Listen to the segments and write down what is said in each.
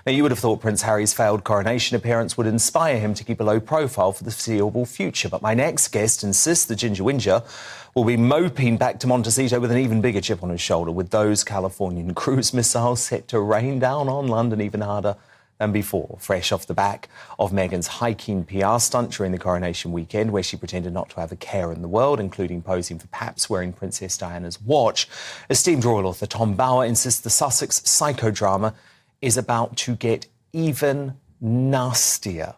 Now, you would have thought Prince Harry's failed coronation appearance would inspire him to keep a low profile for the foreseeable future. But my next guest insists the Ginger Whinger will be moping back to Montecito with an even bigger chip on his shoulder, with those Californian cruise missiles set to rain down on London even harder than before, fresh off the back of Meghan's hiking PR stunt during the coronation weekend, where she pretended not to have a care in the world, including posing for paps wearing Princess Diana's watch. Esteemed royal author Tom Bower insists the Sussex psychodrama is about to get even nastier.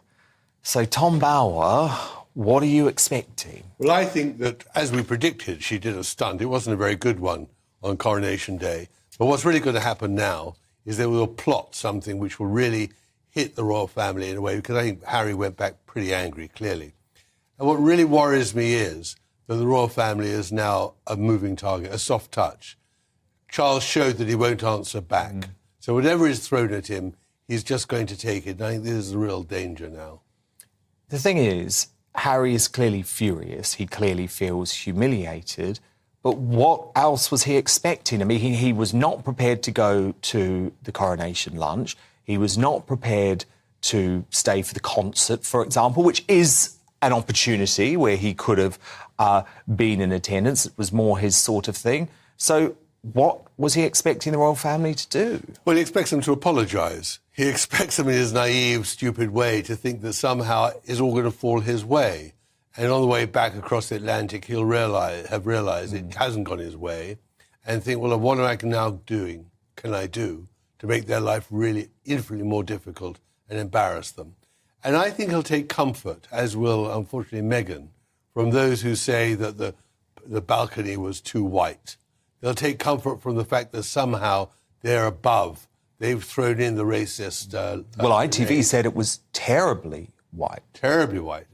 So, Tom Bower, what are you expecting? Well, I think that, as we predicted, she did a stunt. It wasn't a very good one on Coronation Day. But what's really going to happen now is they will plot something which will really hit the royal family in a way, because I think Harry went back pretty angry, clearly. And what really worries me is that the royal family is now a moving target, a soft touch. Charles showed that he won't answer back. So whatever is thrown at him, he's just going to take it. And I think this is the real danger now. The thing is, Harry is clearly furious. He clearly feels humiliated. But what else was he expecting? I mean, he was not prepared to go to the coronation lunch. He was not prepared to stay for the concert, for example, which is an opportunity where he could have been in attendance. It was more his sort of thing. So what was he expecting the royal family to do? Well, he expects them to apologise. He expects them in his naive, stupid way to think that somehow it's all going to fall his way. And on the way back across the Atlantic, he'll have realised it hasn't gone his way, and think, well, what am I now doing, can I do, to make their life really infinitely more difficult and embarrass them? And I think he'll take comfort, as will, unfortunately, Meghan, from those who say that the balcony was too white. They'll take comfort from the fact that somehow they're above. They've thrown in the racist... well, ITV said it was terribly white. Terribly white.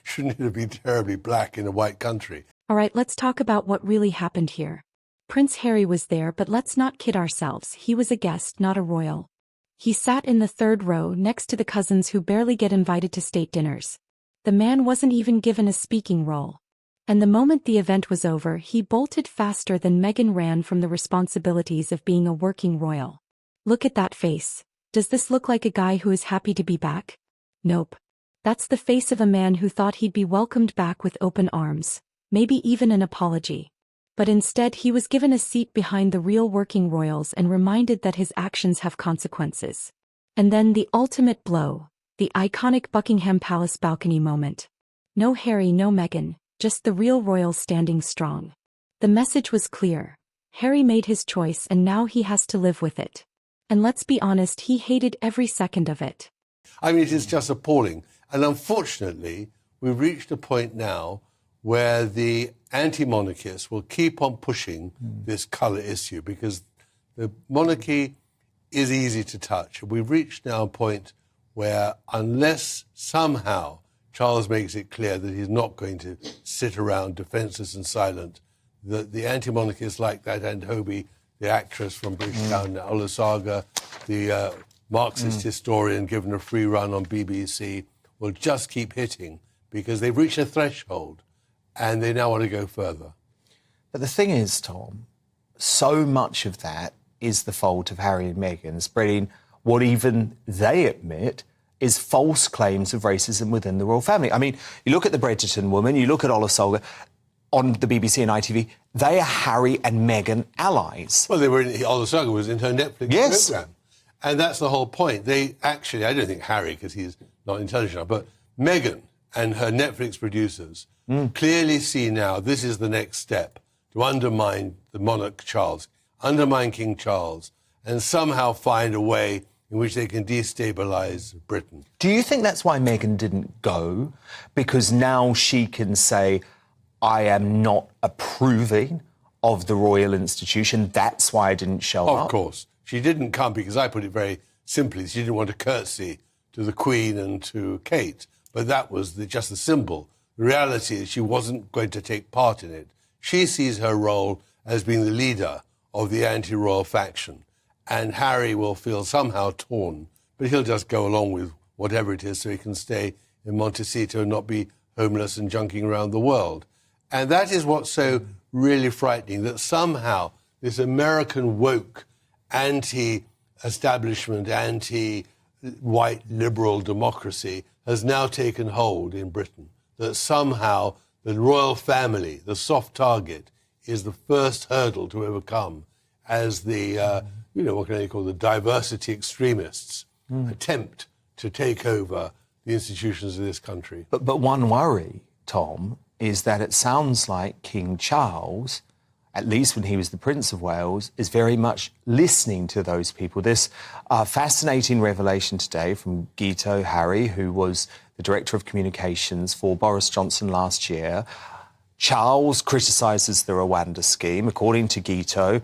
Shouldn't it be terribly black in a white country? All right, let's talk about what really happened here. Prince Harry was there, but let's not kid ourselves. He was a guest, not a royal. He sat in the third row next to the cousins who barely get invited to state dinners. The man wasn't even given a speaking role. And the moment the event was over, he bolted faster than Meghan ran from the responsibilities of being a working royal. Look at that face. Does this look like a guy who is happy to be back? Nope. That's the face of a man who thought he'd be welcomed back with open arms, maybe even an apology. But instead he was given a seat behind the real working royals and reminded that his actions have consequences. And then the ultimate blow, the iconic Buckingham Palace balcony moment. No Harry, no Meghan, just the real royals standing strong. The message was clear. Harry made his choice and now he has to live with it. And let's be honest, he hated every second of it. I mean, it is just appalling. And unfortunately, we've reached a point now where the anti-monarchists will keep on pushing this colour issue, because the monarchy is easy to touch. We've reached now a point where, unless somehow Charles makes it clear that he's not going to sit around defenceless and silent, that the anti-monarchists like that and Hobie, the actress from British Town, Olusoga, the Marxist historian given a free run on BBC, will just keep hitting, because they've reached a threshold and they now want to go further. But the thing is, Tom, so much of that is the fault of Harry and Meghan spreading what even they admit is false claims of racism within the royal family. I mean, you look at the Bridgerton woman, you look at Olusoga on the BBC and ITV, they are Harry and Meghan allies. Well, Olusoga was in her Netflix programme. And that's the whole point. They actually, I don't think Harry, because he's not intelligent enough, but Meghan and her Netflix producers clearly see now this is the next step to undermine the monarch Charles, undermine King Charles, and somehow find a way in which they can destabilise Britain. Do you think that's why Meghan didn't go? Because now she can say, I am not approving of the royal institution, that's why I didn't show up? Of course. She didn't come because, I put it very simply, she didn't want to curtsy to the Queen and to Kate, but that was just the symbol. The reality is she wasn't going to take part in it. She sees her role as being the leader of the anti-royal faction, and Harry will feel somehow torn, but he'll just go along with whatever it is so he can stay in Montecito and not be homeless and junking around the world. And that is what's so really frightening, that somehow this American woke, anti establishment, anti-white liberal democracy has now taken hold in Britain, that somehow the royal family, the soft target, is the first hurdle to overcome as the, what can I call the diversity extremists attempt to take over the institutions of this country. But one worry, Tom, is that it sounds like King Charles, at least when he was the Prince of Wales, is very much listening to those people. This fascinating revelation today from Guito Harry, who was the Director of Communications for Boris Johnson last year. Charles criticises the Rwanda scheme. According to Guito,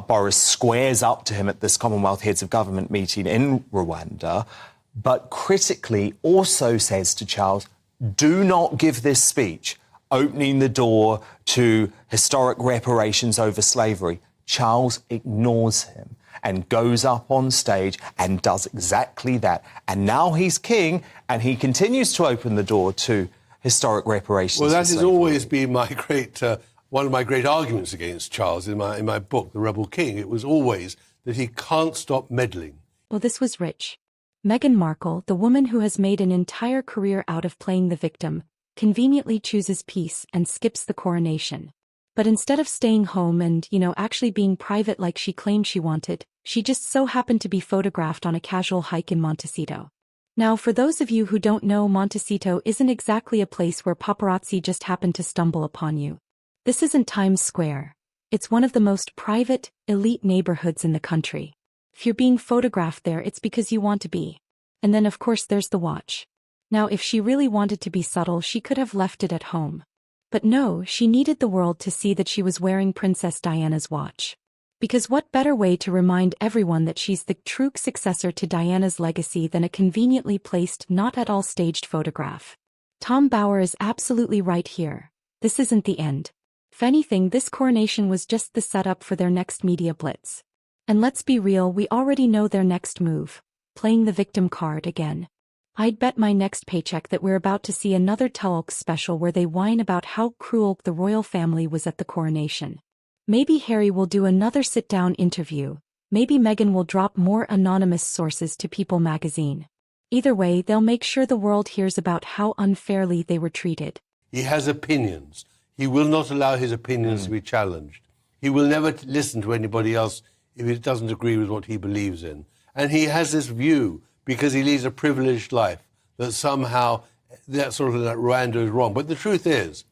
Boris squares up to him at this Commonwealth Heads of Government meeting in Rwanda, but critically also says to Charles, do not give this speech opening the door to historic reparations over slavery. Charles ignores him and goes up on stage and does exactly that. And now he's king, and he continues to open the door to historic reparations. Well, that for has always been my great, one of my great arguments against Charles in my book, The Rebel King. It was always that he can't stop meddling. Well, this was rich. Meghan Markle, the woman who has made an entire career out of playing the victim, conveniently chooses peace and skips the coronation. But instead of staying home and, actually being private like she claimed she wanted, she just so happened to be photographed on a casual hike in Montecito. Now, for those of you who don't know, Montecito isn't exactly a place where paparazzi just happen to stumble upon you. This isn't Times Square. It's one of the most private, elite neighborhoods in the country. If you're being photographed there, it's because you want to be. And then, of course, there's the watch. Now, if she really wanted to be subtle, she could have left it at home. But no, she needed the world to see that she was wearing Princess Diana's watch. Because what better way to remind everyone that she's the true successor to Diana's legacy than a conveniently placed, not at all staged photograph? Tom Bauer is absolutely right here. This isn't the end. If anything, this coronation was just the setup for their next media blitz. And let's be real, we already know their next move. Playing the victim card again. I'd bet my next paycheck that we're about to see another Tell-Oaks special where they whine about how cruel the royal family was at the coronation. Maybe Harry will do another sit-down interview. Maybe Meghan will drop more anonymous sources to People magazine. Either way, they'll make sure the world hears about how unfairly they were treated. He has opinions. He will not allow his opinions to be challenged. He will never listen to anybody else if it doesn't agree with what he believes in. And he has this view, because he leads a privileged life, that somehow that Rwanda is wrong. But the truth is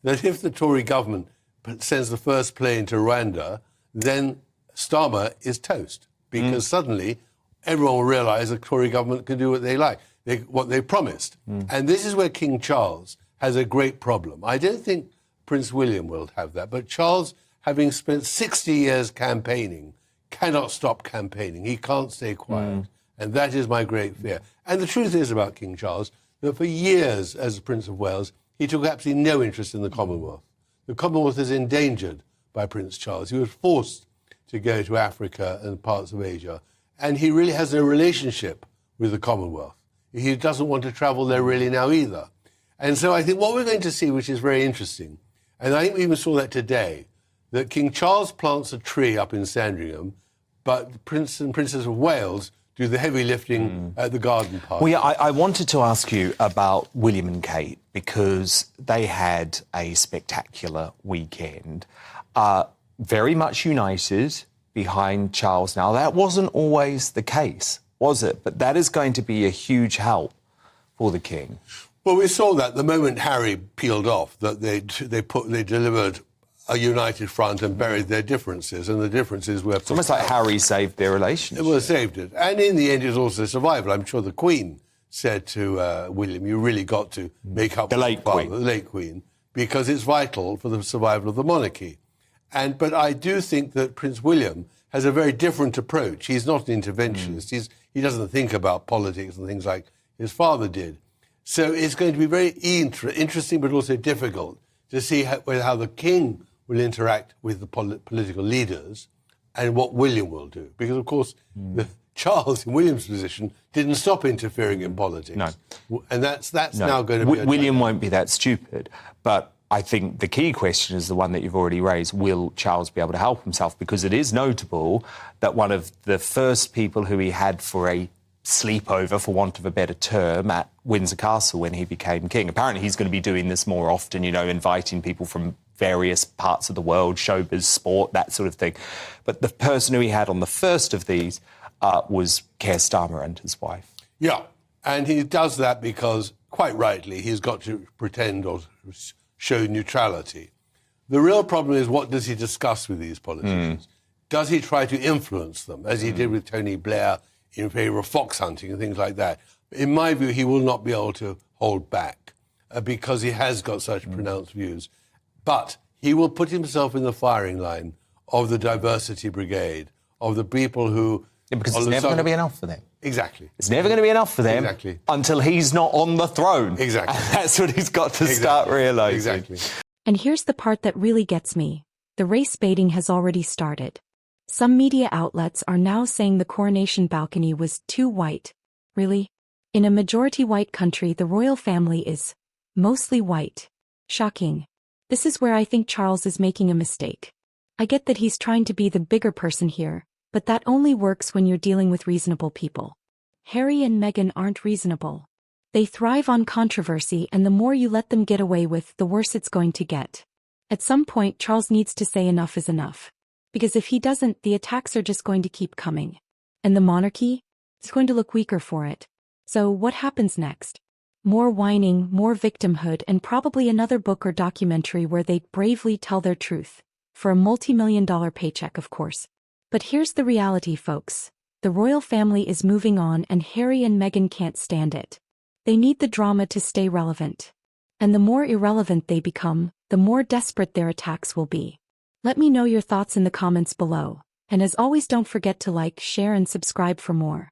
that if the Tory government sends the first plane to Rwanda, then Starmer is toast, because suddenly everyone will realise the Tory government can do what they like, what they promised. And this is where King Charles has a great problem. I don't think Prince William will have that, but Charles, having spent 60 years campaigning, cannot stop campaigning. He can't stay quiet. And that is my great fear. And the truth is about King Charles that for years as Prince of Wales, he took absolutely no interest in the Commonwealth. The Commonwealth is endangered by Prince Charles. He was forced to go to Africa and parts of Asia. And he really has no relationship with the Commonwealth. He doesn't want to travel there really now either. And so I think what we're going to see, which is very interesting, and I think we even saw that today, that King Charles plants a tree up in Sandringham, but Prince and Princess of Wales do the heavy lifting at the garden party. Well, yeah, I wanted to ask you about William and Kate, because they had a spectacular weekend. Very much united behind Charles now. That wasn't always the case, was it? But that is going to be a huge help for the king. Well, we saw that the moment Harry peeled off, that they delivered a united front and buried their differences, and the differences were... It's almost like Harry saved their relationship. Well, saved it. And in the end, it was also survival. I'm sure the Queen said to William, you really got to make up the late Queen. The late Queen, because it's vital for the survival of the monarchy. But I do think that Prince William has a very different approach. He's not an interventionist. He doesn't think about politics and things like his father did. So it's going to be very interesting, but also difficult to see how the king will interact with the political leaders and what William will do. Because, of course, Charles, in William's position, didn't stop interfering in politics. No. And that's now going to be... William won't be that stupid, but I think the key question is the one that you've already raised. Will Charles be able to help himself? Because it is notable that one of the first people who he had for a sleepover, for want of a better term, at Windsor Castle when he became king. Apparently he's going to be doing this more often, you know, inviting people from various parts of the world, showbiz, sport, that sort of thing. But the person who he had on the first of these was Keir Starmer and his wife. Yeah, and he does that because, quite rightly, he's got to pretend or show neutrality. The real problem is, what does he discuss with these politicians? Does he try to influence them, as he did with Tony Blair in favour of fox hunting and things like that? In my view, he will not be able to hold back because he has got such pronounced views. But he will put himself in the firing line of the diversity brigade, of the people who... Yeah, because it's never going to be enough for them. Exactly. It's never going to be enough for them until he's not on the throne. Exactly. And that's what he's got to start realising. Exactly. And here's the part that really gets me. The race baiting has already started. Some media outlets are now saying the coronation balcony was too white. Really? In a majority white country, the royal family is mostly white. Shocking. This is where I think Charles is making a mistake. I get that he's trying to be the bigger person here, but that only works when you're dealing with reasonable people. Harry and Meghan aren't reasonable. They thrive on controversy, and the more you let them get away with, the worse it's going to get. At some point, Charles needs to say enough is enough. Because if he doesn't, the attacks are just going to keep coming. And the monarchy? It's going to look weaker for it. So what happens next? More whining, more victimhood, and probably another book or documentary where they bravely tell their truth. For a multi-million-dollar paycheck, of course. But here's the reality, folks. The royal family is moving on, and Harry and Meghan can't stand it. They need the drama to stay relevant. And the more irrelevant they become, the more desperate their attacks will be. Let me know your thoughts in the comments below. And as always, don't forget to like, share, and subscribe for more.